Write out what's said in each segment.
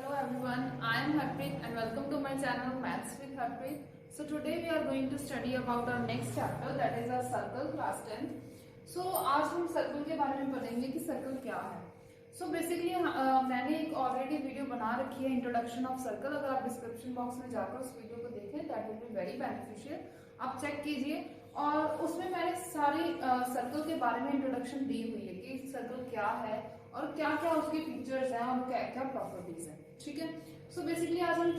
Hello everyone, I am Harpreet and welcome to my channel Maths with Harpreet. So today we are going to study about our next chapter, that is our circle class 10. So आज हम circle के बारे में पढ़ेंगे कि circle क्या है. So basically मैंने एक ऑलरेडी वीडियो बना रखी है इंट्रोडक्शन ऑफ सर्कल. अगर आप डिस्क्रिप्शन बॉक्स में जाकर उस वीडियो को देखें that will be very beneficial. आप चेक कीजिए और उसमें मैंने सारी सर्कल के बारे में इंट्रोडक्शन दी हुई है कि सर्कल क्या है और क्या क्या उसके फीचर्स हैं और क्या क्या प्रॉपर्टीज हैं. ठीक है. सो बेसिकली आज हम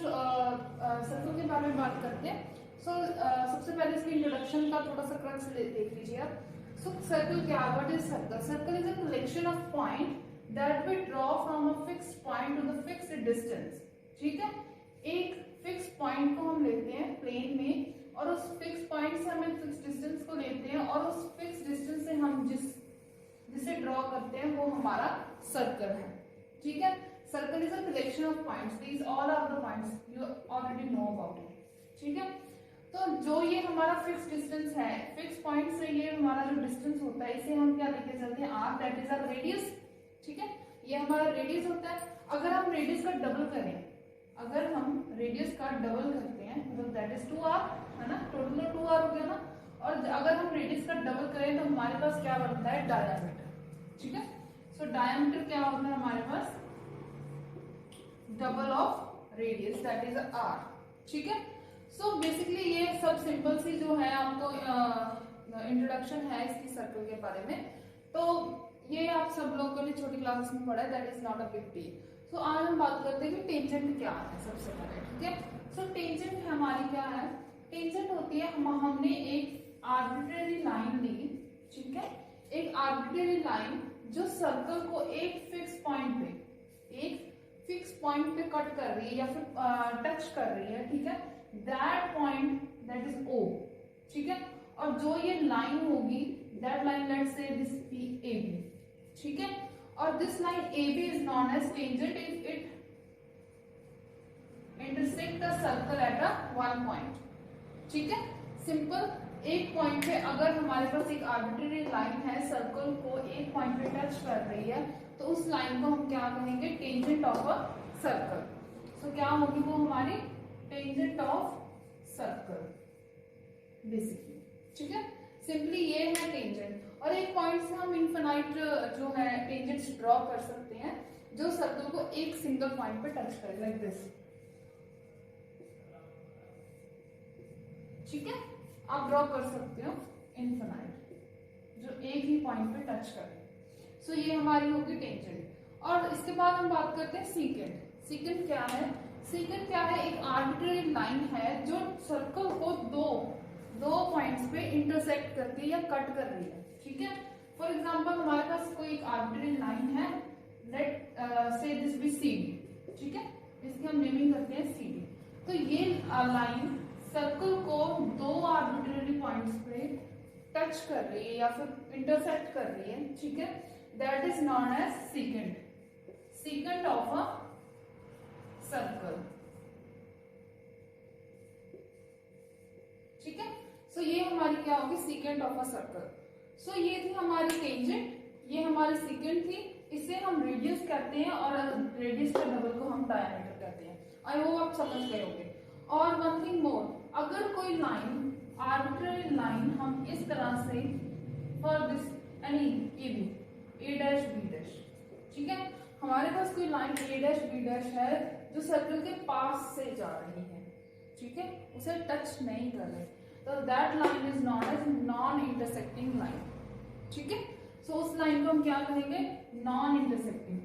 सर्कल के बारे में बात करते हैं. सो सबसे पहले इसकी इंट्रोडक्शन का थोड़ा सा क्रक्स देख लीजिए आप. सो सर्कल क्या है? What is circle? Circle is a collection of point that we draw from a fixed point to the fixed distance. ठीक है. एक फिक्स पॉइंट को हम लेते हैं प्लेन में और उस फिक्स पॉइंट से हम एक फिक्स डिस्टेंस को लेते हैं और उस फिक्स डिस्टेंस से हम जिसे ड्रॉ करते हैं वो हमारा सर्कल है. ठीक है. Circle is a collection of points. These all are the points you already know about it. ठीक है. तो जो ये हमारा फिक्स डिस्टेंस है, फिक्स पॉइंट से ये हमारा जो डिस्टेंस होता है इसे हम क्या लेके चलते हैं? R, that is our radius. ठीक है. ये हमारा रेडियस होता है. अगर हम रेडियस का डबल करें, अगर हम रेडियस का डबल करते हैं मतलब दैट इज 2r, है ना. टोटल 2r हो गया ना. और अगर हम रेडियस का डबल करें तो हमारे पास क्या बनता है? डायमीटर. ठीक है. सो डायमीटर क्या होता है हमारे पास? Double of radius that is r. ठीक है. सो बेसिकली ये सब सिंपल सी जो है आपको इंट्रोडक्शन है इसकी सर्कल के बारे में. तो ये आप सब लोगों ने छोटी क्लासेस में पढ़ा है, that is not a big deal. So आज हम बात करते हैं कि टेंजेंट क्या है सबसे पहले. ठीक है. सो टेंजेंट हमारी क्या है? टेंजेंट होती है हमने एक आर्बिट्रेरी लाइन ली. ठीक है. एक आर्बिट्रेरी लाइन जो सर्कल को एक फिक्स पॉइंट पे कट कर रही है या फिर टच कर रही है. ठीक है. That point that is O. ठीक है. और जो ये लाइन होगी that line let's say this be AB. ठीक है. और this line AB is known as tangent if it intersect the circle at a one point. ठीक है. सिंपल. एक पॉइंट पे अगर हमारे पास एक आर्बिट्रेरी लाइन है सर्कल को एक पॉइंट पे टच कर रही है तो उस लाइन को हम क्या कहेंगे? Tangent of a circle. So क्या होगी वो हमारी? Tangent of circle basically. ठीक है. सिंपली ये है टेंजेंट. और एक पॉइंट से हम इनफिनाइट जो है टेंजेंट्स ड्रॉ कर सकते हैं जो सर्कल को एक सिंगल पॉइंट पे टच करे, लाइक दिस. ठीक है. आप ड्रॉ कर सकते हो इनफिनाइट जो एक ही पॉइंट पे टच करे. सो ये हमारी होगी टेंजेंट. और इसके बाद हम बात करते हैं सीकेंट. सीकेंट क्या है? सीकेंट क्या है? एक आर्बिट्रेरी लाइन है जो सर्कल को दो पॉइंट्स पे इंटरसेक्ट करती है या कट कर रही है. ठीक है. फॉर एग्जांपल हमारे पास कोई एक आर्बिट्रेरी लाइन है, लेट से दिस बी CD. ठीक है. इसकी हम नेमिंग करते हैं CD. तो ये लाइन सर्कल को दो आर्बिट्रेरी पॉइंट्स पे टच कर रही है या फिर इंटरसेक्ट कर रही है. ठीक है. That is known as secant. Secant of a circle. ठीक है. सो ये हमारी क्या होगी? Secant of a circle. So ये थी हमारी टेंजेंट, ये हमारी सीकेंट थी. इसे हम रेडियस कहते हैं और रेडियस के डबल को हम डायमीटर कहते हैं. आई होप आप समझ गए होंगे. और वन थिंग मोर, अगर कोई लाइन आर्बिट्रेरी लाइन हम इस तरह से for this any AB A dash B dash. ठीक है. हमारे पास कोई line A dash B dash है जो सर्कल के पास से जा रही है. ठीक है. उसे टच नहीं कर रहे तो that line is known as non intersecting line. ठीक है. सो उस लाइन को हम क्या कहेंगे? Non intersecting.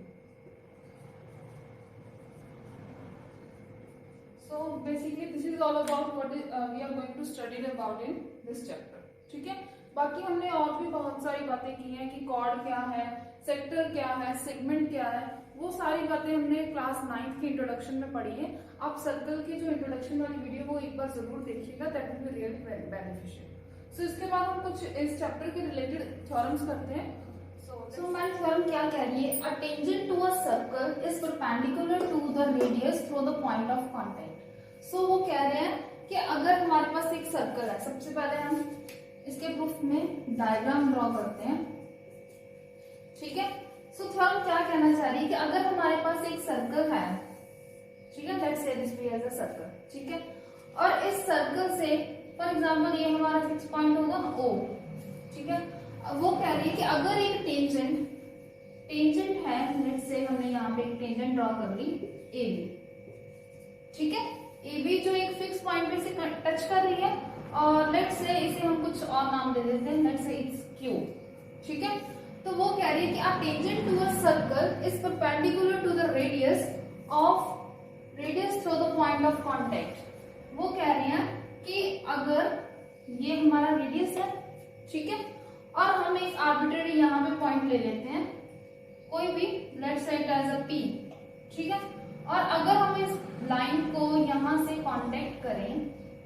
So basically this is all about what we are going to study about in this chapter. ठीक है. बाकी हमने और भी बहुत सारी बातें की हैं कि कॉर्ड क्या है, सेक्टर क्या है, सेगमेंट क्या है. वो सारी बातें हमने क्लास 9th की इंट्रोडक्शन में पढ़ी है. आप सर्कल की जो इंट्रोडक्शन वाली वीडियो वो एक बार जरूर देखिएगा, that will be really beneficial. So इसके बाद हम कुछ इस चैप्टर के रिलेटेड थ्योरम्स करते हैं. So my theorem क्या कह रही है? A tangent to a circle is perpendicular to the radius through the point of contact. So वो कह रहे हैं कि अगर हमारे पास एक सर्कल है, सबसे पहले हम इसके प्रूफ में डायग्राम ड्रॉ करते हैं. ठीक है. सो थ्योरम क्या कहना चाह रही है कि अगर हमारे पास एक सर्कल है ठीक है, let's say this be as a circle, ठीक है। और इस सर्कल से फॉर एग्जांपल ये हमारा फिक्स पॉइंट होगा O, ठीक है। अब वो कह रही है कि अगर एक टेंजेंट है, लेट्स से हमने यहाँ पे एक टेंजेंट ड्रॉ कर ली AB, ठीक है। AB जो एक फिक्स पॉइंट पे से टच कर रही है, और लेट्स से इसे हम कुछ और नाम दे देते हैं, लेट्स से इट्स Q, ठीक है। तो वो कह रही है कि a tangent to a circle is perpendicular to the radius through the point of contact। वो कह रही हैं कि अगर ये हमारा रेडियस है, ठीक है, और हम एक आर्बिट्रेरी यहाँ पे पॉइंट ले लेते हैं कोई भी, let's say it as a P, ठीक है। और अगर हम इस लाइन को यहाँ से कांटेक्ट करें,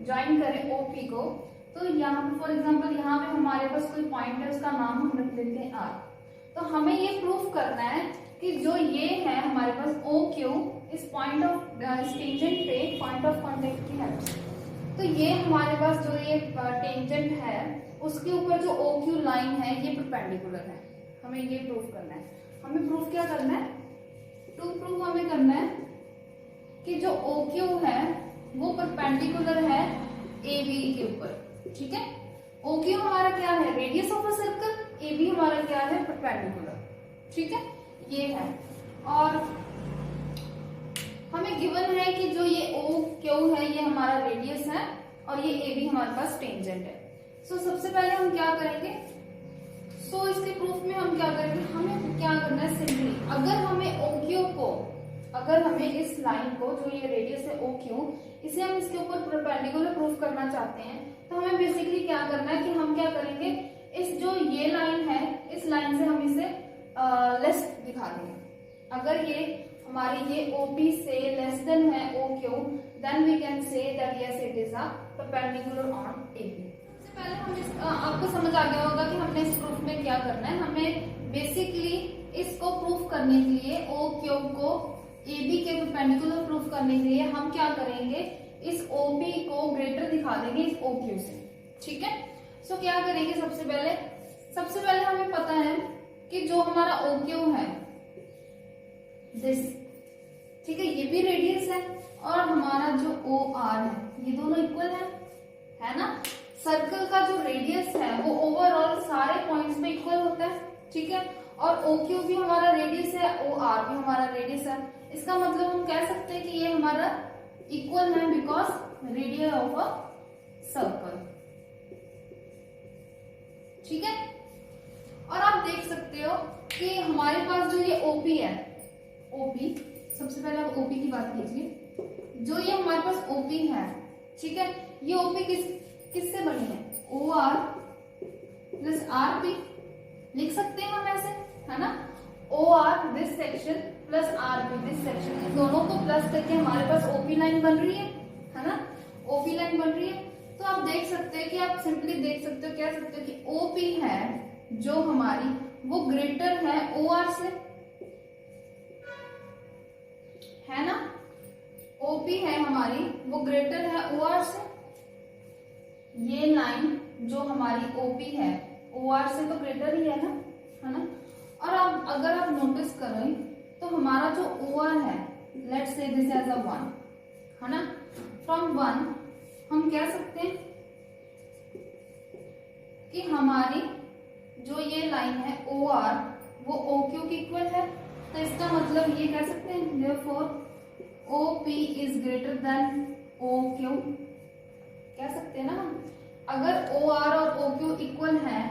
ज्वाइन करें OP को, तो यहाँ पे फॉर एग्जांपल यहाँ पे हमारे पास कोई पॉइंट है, उसका नाम हम रख लेते हैं R। तो हमें ये प्रूफ करना है कि जो ये है हमारे पास OQ इस पॉइंट ऑफ टेंजेंट पे पॉइंट ऑफ कांटेक्ट की हेल्प से, तो ये हमारे पास जो ये टेंजेंट है उसके ऊपर जो OQ लाइन है ये परपेंडिकुलर है। हमें ये प्रूफ करना है। हमें प्रूफ क्या करना है? टू प्रूफ हमें करना है कि जो OQ है वो परपेंडिकुलर है AB के ऊपर, ठीक है। OQ हमारा क्या है? Radius of a circle. AB हमारा क्या है? परपेंडिकुलर, ठीक है, ये है। और हमें गिवन है कि जो ये OQ है ये हमारा रेडियस है और ये AB हमारे पास टेंजेंट है। सो सबसे पहले हम क्या करेंगे? इसके प्रूफ में हम क्या करेंगे? हमें क्या करना है? सिंपली अगर हमें OQ को, अगर हमें इस लाइन को जो ये रेडियस है OQ, इसे हम इसके ऊपर परपेंडिकुलर प्रूफ करना चाहते हैं, तो हमें बेसिकली क्या करना है कि हम क्या करेंगे, इस जो ये लाइन है इस लाइन से हम इसे लेस दिखा देंगे। अगर ये हमारी ये OP से लेस देन है OQ, then we can say that yes it is a perpendicular on AB। सबसे पहले हम आपको समझ आ गया होगा कि हमने इस प्रूफ में क्या करना है। हमें बेसिकली इसको प्रूफ करने के लिए OQ को AB के परपेंडिकुलर प्रूफ करने के लिए हम क्या करेंगे, इस OP को ग्रेटर दिखा देंगे इस OQ से, ठीक है। सो क्या करेंगे? सबसे पहले हमें पता है कि जो हमारा OQ है दिस, ठीक है, ये भी रेडियस है, और हमारा जो OR है ये दोनों इक्वल है ना। सर्कल का जो रेडियस है वो ओवरऑल सारे पॉइंट्स पे इक्वल होता है, ठीक है। और OQ भी हमारा रेडियस है, OR भी हमारा रेडियस है। इसका मतलब हम कह सकते हैं कि ये हमारा इक्वल है because radius of a circle, ठीक है। और आप देख सकते हो कि हमारे पास जो ये OP है, OP, सबसे पहले आप OP की बात कीजिए। जो ये हमारे पास OP है, ठीक है, ये OP किससे बनी है? OR प्लस RP लिख सकते हैं हम ऐसे, है ना। OR this section plus RP this section, इन दोनों को प्लस करके हमारे पास OP लाइन बन रही है ना। OP लाइन बन रही है, तो आप देख सकते हैं कि आप सिंपली देख सकते हो, कह सकते हो कि OP है जो हमारी वो ग्रेटर है OR से, है ना। OP है हमारी वो ग्रेटर है OR से। ये लाइन जो हमारी OP है OR से तो ग्रेटर ही है ना। और अब अगर आप नोटिस करें तो हमारा जो OR है, लेट्स से दिस एज अ 1, है ना। फ्रॉम 1 हम कह सकते हैं कि हमारी जो ये लाइन है OR वो OQ की इक्वल है। तो इसका मतलब ये कह सकते हैं therefore OP is greater than OQ, कह सकते हैं ना हम। अगर OR और OQ इक्वल है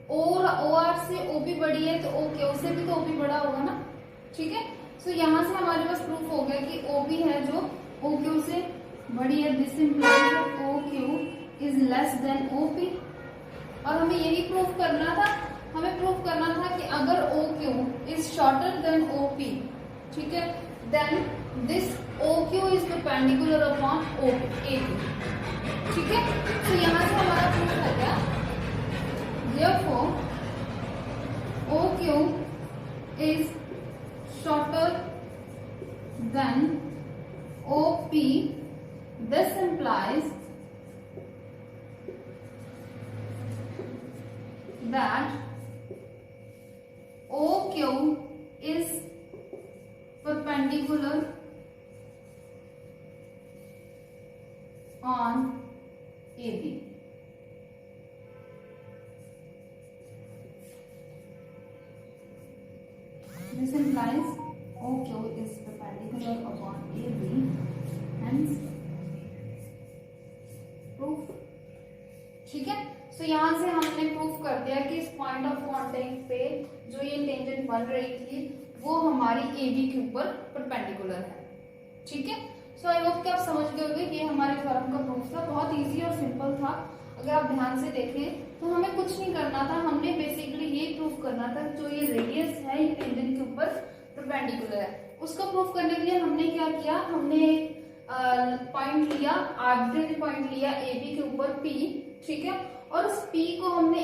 और OR से OP बड़ी है तो OQ से भी तो OP बड़ा होगा ना, ठीक है। सो यहाँ से हमारे पास प्रूफ हो गया कि OP है जो OQ से बड़ी है। This implies that OQ is less than OP। और हमें यही प्रूफ करना था, हमें प्रूफ करना था कि अगर OQ is shorter than OP, ठीक है, then this OQ is perpendicular upon AB, ठीक है। तो यहाँ से हमारा प्रूफ हो गया, therefore OQ is shorter than OP. This implies that OQ is perpendicular on AB. This implies OQ is perpendicular upon AB, hence proof. ठीक है, सो यहाँ से हमने प्रूफ कर दिया कि इस पॉइंट ऑफ कांटेक्ट पे जो ये टेंजेंट बन रही थी वो हमारी AB के ऊपर परपेंडिकुलर है। ठीक है, सो आई होप कि आप समझ गए होंगे कि हमारे थ्योरम का प्रूफ था, बहुत इजी और सिंपल था। अगर आप ध्यान से देखें तो हमें कुछ नहीं करना था, हमने बेसिकली ये प्रूफ करना था जो ये रेडियस है ये टेंजेंट के ऊपर परपेंडिकुलर है। उसको प्रूफ करने के लिए हमने क्या किया, हमने पॉइंट लिया, आर्बिट्रेरी पॉइंट लिया AB के ऊपर P, ठीक है, और उस P को हमने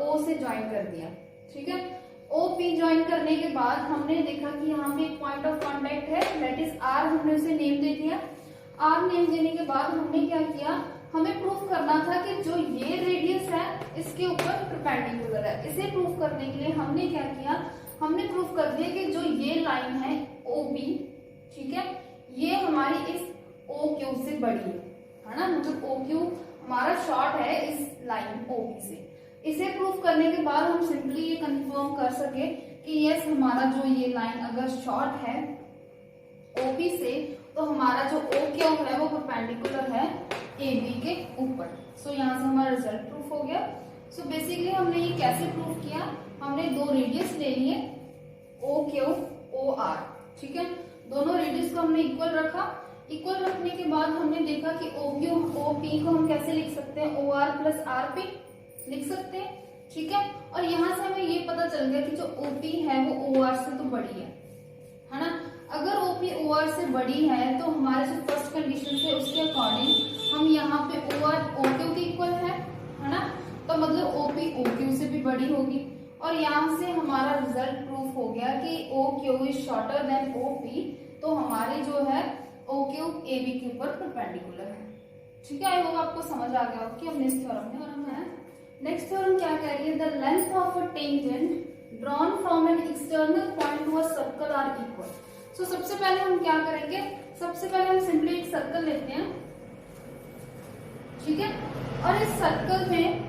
O से ज्वाइन कर दिया। ठीक है, OP ज्वाइन करने के बाद हमने देखा कि यहाँ पे एक पॉइंट ऑफ कांटेक्ट है, दैट इज R, हमने उसे नेम दे दिया। R नेम देने के बाद हमने क्या किया, हमें प्रूफ करना था कि जो ये रेडियस है इसके ऊपर परपेंडिकुलर है। इसे प्रूफ करने के लिए हमने क्या किया, हमने प्रूफ कर दिया कि जो ये लाइन है OB, ठीक है, ये हमारी इस OQ से बड़ी है ना, मतलब OQ हमारा शॉर्ट है इस लाइन OB से। इसे प्रूफ करने के बाद हम सिंपली ये कंफर्म कर सके कि यस हमारा जो ये लाइन अगर शॉर्ट है OP से तो हमारा जो OQ है वो परपेंडिकुलर है AB के ऊपर। सो यहाँ से हमारा रिजल्ट प्रूफ हो गया। सो बेसिकली हमने ये कैसे प्रूफ किया, हमने दो रेडियस ले लिए OQ OR, ठीक है, दोनों रेडियस को हमने इक्वल रखा। इक्वल रखने के बाद हमने देखा कि OQ OP को हम कैसे लिख सकते हैं, OR प्लस RP लिख सकते हैं। ठीक है, और यहाँ से हमें ये पता चल गया कि जो OP है वो OR से तो बड़ी है ना। अगर OP OR से बड़ी है तो हमारे जो फर्स्ट कंडीशन है उसके अकॉर्डिंग हम यहाँ पे OR OQ के इक्वल है ना, तो मतलब OP OQ से भी बड़ी होगी। और यहाँ से हमारा रिजल्ट प्रूफ हो गया कि OQ is shorter than OP, तो हमारे जो है OQ AB के ऊपर परपेंडिकुलर है। ठीक है, आई होप आपको समझ आ गया कि हमने इस थ्योरम में है। नेक्स्ट थ्योरम क्या कह रही है, the length of a tangent drawn from an external point to a circle are equal. So सबसे पहले हम क्या करेंगे, सबसे पहले हम सिंपली एक सर्कल लेते हैं, ठीक है, और इस सर्कल में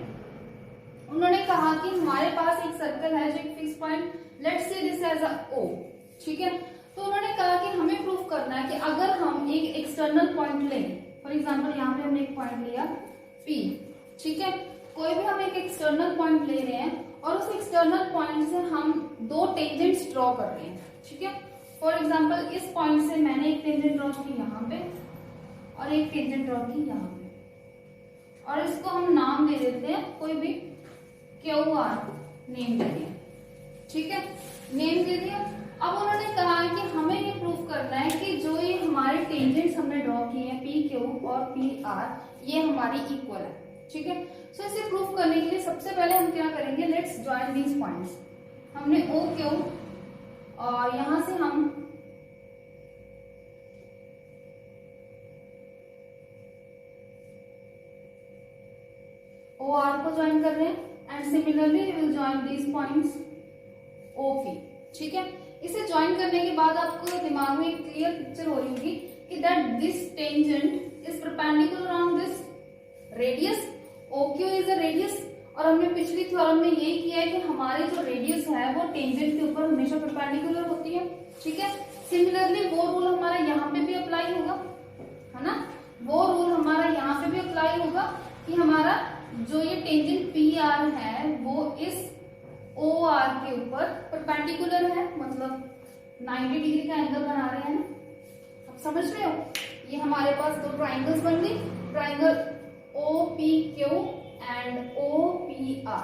उन्होंने कहा कि हमारे पास एक सर्कल है जो एक fix point, let's say this as a O, ठीक है, तो उन्होंने कहा कि हमें प्रूफ करना है कि अगर हम एक एक्सटर्नल पॉइंट लें, फॉर एग्जांपल यहाँ पे हमने एक पॉइंट लिया P, ठीक है, कोई भी हम एक एक्सटर्नल पॉइंट ले रहे हैं और उस एक्सटर्नल पॉइंट से हम दो टेंजेंट्स ड्रॉ कर रहे हैं। ठीक है, फॉर एग्जांपल इस पॉइंट से मैंने एक टेंजेंट ड्रॉ की यहाँ पे और एक टेंजेंट ड्रॉ की यहाँ पे, और इसको हम नाम दे देते हैं कोई भी QR, नेम दे दिया। ठीक है, नेम दे दिया। अब उन्होंने कहा कि हमें ये प्रूफ करना है कि जो ये हमारे टेंजेंट्स हमने ड्रॉ किए हैं PQ और PR, ये हमारी इक्वल है। ठीक है, सो इसे प्रूफ करने के लिए सबसे पहले हम क्या करेंगे, लेट्स ज्वाइन दीज पॉइंट्स। हमने OQ और यहां से हम OR को ज्वाइन कर रहे हैं and similarly we will join these points OP। ठीक है, इसे ज्वाइन करने के बाद आपको दिमाग में एक क्लियर पिक्चर हो रही होगी कि that this tangent is perpendicular on this radius, OQ is a radius, और हमने पिछली थ्योरम में यही किया है कि हमारे जो रेडियस है वो टेंजेंट के ऊपर हमेशा परपेंडिकुलर होती है। ठीक है, सिमिलरली वो रूल हमारा यहाँ पे भी अप्लाई होगा, है ना, वो रूल हमारा यहाँ पे भी अप्लाई होगा कि हमारा जो ये टेंजेंट PR है वो इस OR के ऊपर परपेंडिकुलर है, मतलब 90 डिग्री का एंगल बना रहे हैं ना, आप समझ रहे हो। ये हमारे पास दो ट्राइंगल्स बन गई, ट्राइंगल OPQ एंड OPR,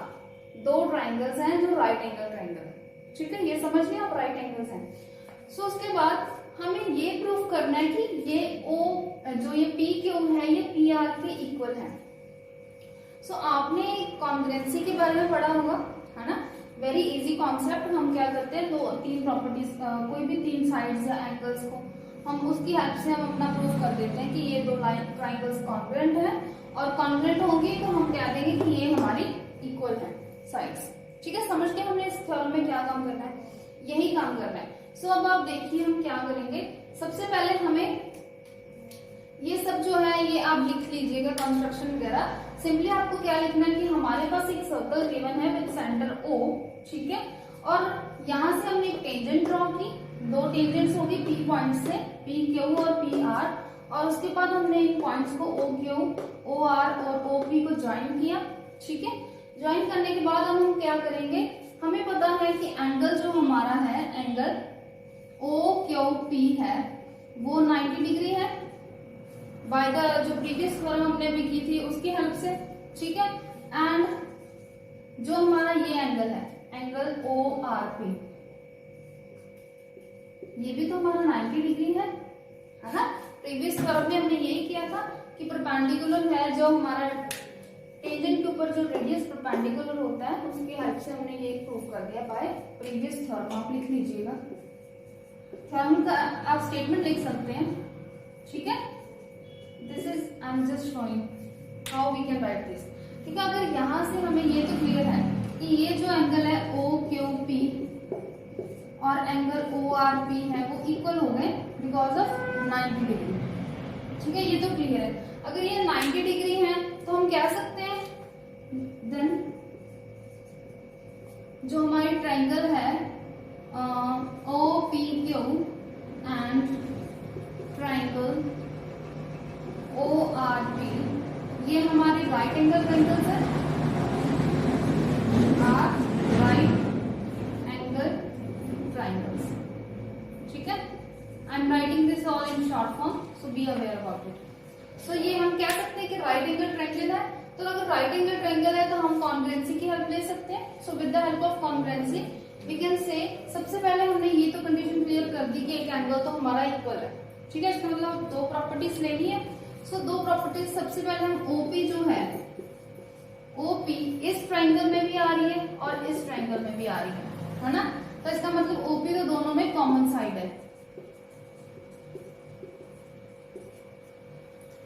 दो ट्राइंगल्स हैं जो राइट एंगल ट्राइंगल। ठीक है, ये समझ लिया आप, राइट एंगल्स हैं। सो उसके बाद हमें ये प्रूफ करना है कि ये जो ये PQ है ये PR के इक्वल है। सो आपने कॉन्ग्रुएंसी के बारे में पढ़ा होगा, है ना, वेरी इजी कॉन्सेप्ट। हम क्या करते हैं, दो तीन प्रॉपर्टीज, कोई भी तीन साइड्स या एंगल्स को हम उसकी हेल्प से हम अपना प्रूफ कर देते हैं कि ये दो लाइन ट्राइंगल्स कॉन्ग्रुएंट है, और कॉन्ग्रुएंट होंगी तो हम कह देंगे कि ये हमारी इक्वल है साइड्स। ठीक है, समझ के हमने इस थ्योरम में क्या काम करना है, यही काम करना है। सो अब आप देखिए हम क्या करेंगे, सबसे पहले हमें ये सब जो है ये आप लिख लीजिएगा कंस्ट्रक्शन वगैरह। सिंपली आपको क्या लिखना है कि हमारे पास एक सर्कल गिवन है विद सेंटर O, ठीक है, और यहाँ से हमने एक टेंजेंट ड्रॉ की, दो टेंजेंट्स होगी P पॉइंट से, PQ और PR, और उसके बाद हमने इन पॉइंट्स को OQ, OR और OP को ज्वाइन किया, ठीक है। ज्वाइन करने के बाद हम क्या करेंगे, हमें पता है कि एंगल जो हमारा है, एंगल OQP है वो 90 डिग्री है बाय द जो प्रीवियस फॉर्म हमने भी की थी उसकी हेल्प से, ठीक है। एंड जो हमारा ये एंगल है, एंगल ORP, ये भी तो हमारा 90 डिग्री है ना। प्रीवियस फॉर्म में हमने यही किया था कि परपेंडिकुलर है, जो हमारा टेंजेंट के ऊपर जो रेडियस परपेंडिकुलर होता है उसकी हेल्प से हमने ये प्रूव कर दिया बाय प्रीवियस थ्योरम। आप लिख लीजिएगा, थ्योरम का आप स्टेटमेंट लिख सकते हैं, ठीक है। This is I am just showing how we can write this, ठीक है। अगर यहाँ से हमें ये तो क्लियर है कि ये जो एंगल है OQP और एंगल ORP है वो इक्वल हो गए बिकॉज ऑफ 90 डिग्री, ठीक है, ये तो क्लियर है। अगर ये 90 डिग्री है तो हम कह सकते हैं देन जो हमारी ट्रायंगल है OPQ एंड ट्रायंगल ORP, ये हमारे राइट एंगल ट्रायंगल्स है, आर राइट एंगल ट्रायंगल्स, ठीक है। I am writing this all in short form, so be aware about it. So ये हम कह सकते हैं कि राइट एंगल ट्रायंगल है, तो अगर राइट एंगल ट्रायंगल है तो हम कॉन्ग्रुएंसी की हेल्प ले सकते हैं। So with the help of congruency we can say, सबसे पहले हमने ये तो कंडीशन क्लियर कर दी कि एक एंगल तो हमारा इक्वल है, ठीक है। इसका मतलब दो प्रॉपर्टीज लेनी है। सो दो प्रॉपर्टीज, सबसे पहले हम OP जो है, OP इस ट्रायंगल में भी आ रही है और इस ट्रायंगल में भी आ रही है ना। तो इसका मतलब OP तो दोनों में कॉमन साइड है,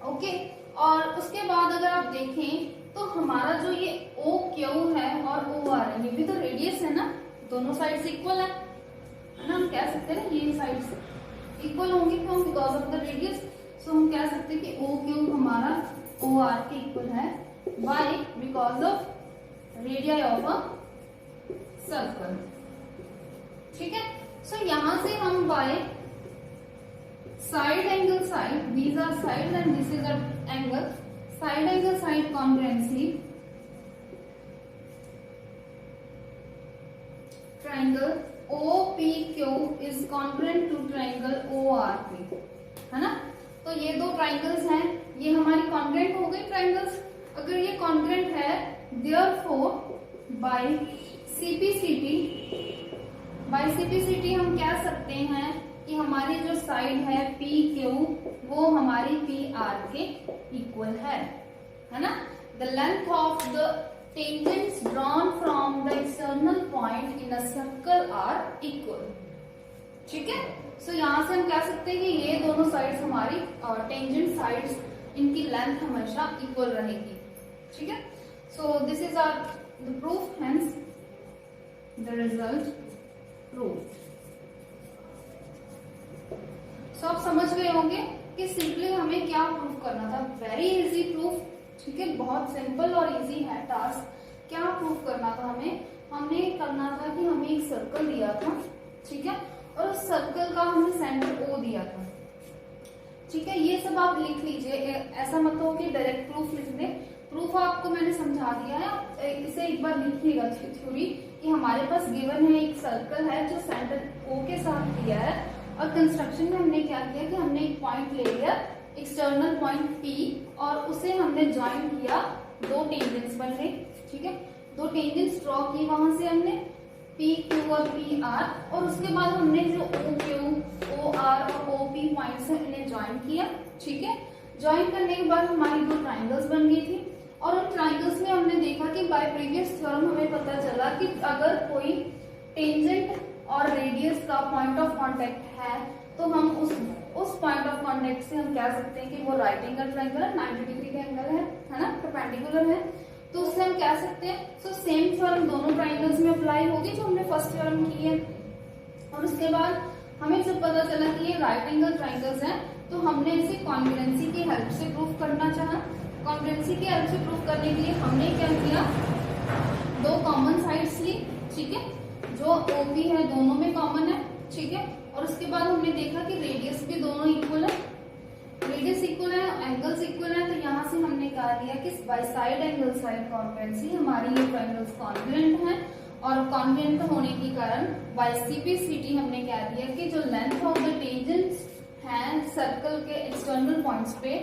ओके। और उसके बाद अगर आप देखें तो हमारा जो ये OQ है और OR है, ये भी तो रेडियस है ना, दोनों साइड से इक्वल है ना। हम कह सकते हैं ये साइड इक्वल होंगी, क्यों, बिकॉज ऑफ द रेडियस। सो हम कह सकते हैं कि OQ हमारा OR के इक्वल है, by because of radius of a circle, ठीक है। सो यहां से हम by side angle side, these are sides and this is an angle, side angle side congruency, triangle OPQ is congruent to triangle ORP, है ना। तो ये दो ट्राइंगल्स हैं, ये हमारी कॉन्ग्रुएंट हो गई ट्राइंगल्स। अगर ये कॉन्ग्रुएंट है, therefore by CPCT हम कह सकते हैं कि हमारी जो साइड है PQ वो हमारी PR के इक्वल है ना। The length of the tangents drawn from the external point in a circle are equal, ठीक है। सो यहाँ से हम कह सकते हैं कि ये दोनों साइड्स हमारी टेंजेंट साइड्स, इनकी लेंथ हमेशा इक्वल रहेगी, ठीक है। So this is our the proof, hence the result proof. So आप समझ गए होंगे कि सिंपली हमें क्या प्रूव करना था, वेरी इजी प्रूफ, ठीक है, बहुत सिंपल और इजी है टास्क। क्या प्रूव करना था हमने करना था कि हमें एक सर्कल दिया था, ठीक है, और उस सर्कल का हमें सेंटर O दिया था, ठीक है। ये सब आप लिख लीजिए, ऐसा मत हो कि डायरेक्ट प्रूफ लिख दे। प्रूफ आपको मैंने समझा दिया है, इसे एक बार लिखिएगा थ्योरी कि हमारे पास गिवन है एक सर्कल है जो सेंटर O के साथ दिया है, और कंस्ट्रक्शन में हमने क्या किया कि हमने एक पॉइंट ले लिया, एक्सटर्नल पॉइंट P, और उसे हमने ज्वाइन किया, दो टेंजेंट्स बन गई, ठीक है, दो टेंजेंट्स ड्रॉ की वहां से हमने PQ और PR, और उसके बाद हमने जो OQ, OR और OP पॉइंट्स हैं इन्हें ज्वाइन किया, ठीक है। ज्वाइन करने के बाद हमारी दो ट्राइंगल्स बन गई थी, और उन ट्राइंगल्स में हमने देखा कि बाय प्रीवियस थ्योरम हमें पता चला कि अगर कोई टेंजेंट और रेडियस का पॉइंट ऑफ कांटेक्ट है तो हम उस पॉइंट ऑफ कांटेक्ट से हम कह सकते हैं कि वो राइट एंगल ट्रायंगल है, 90 डिग्री का एंगल है ना, परपेंडिकुलर है, तो उससे हम कह सकते हैं। सो सेम थ्योरम दोनों ट्रायंगल्स में अप्लाई होगी जो हमने फर्स्ट थ्योरम की है। और उसके बाद हमें जब पता चला कि ये राइट एंगल ट्राइंगल्स हैं, तो हमने इसे कॉन्ग्रुएंसी की हेल्प से प्रूव करना चाहा। कॉन्ग्रुएंसी की हेल्प से प्रूव करने के लिए हमने क्या किया, दो कॉमन साइड्स ली, ठीक है, जो OP है दोनों में कॉमन है, ठीक है, और उसके बाद हमने देखा कि रेडियस भी दोनों इक्वल है, रेडियस इक्वल है, एंगल्स इक्वल है, तो यहाँ से हमने कहा दिया कि by side angle side congruency हमारी ये ट्रायंगल्स कॉन्ग्रुएंट हैं, और कॉन्ग्रुएंट होने के कारण बाय CP/CT हमने कह दिया कि जो लेंथ ऑफ द टेंजेंट्स हैं सर्कल के एक्सटर्नल पॉइंट्स पे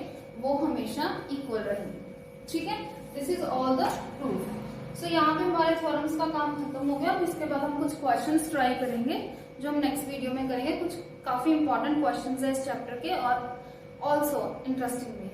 वो हमेशा इक्वल रहेंगे, ठीक है। This is all the proof. So यहाँ पे हमारे थ्योरम्स का काम खत्म हो गया। अब इसके बाद हम कुछ क्वेश्चंस ट्राई करेंगे जो हम नेक्स्ट वीडियो में करेंगे। कुछ काफी इंपॉर्टेंट क्वेश्चंस है इस चैप्टर के और ऑल्सो इंटरेस्टिंग।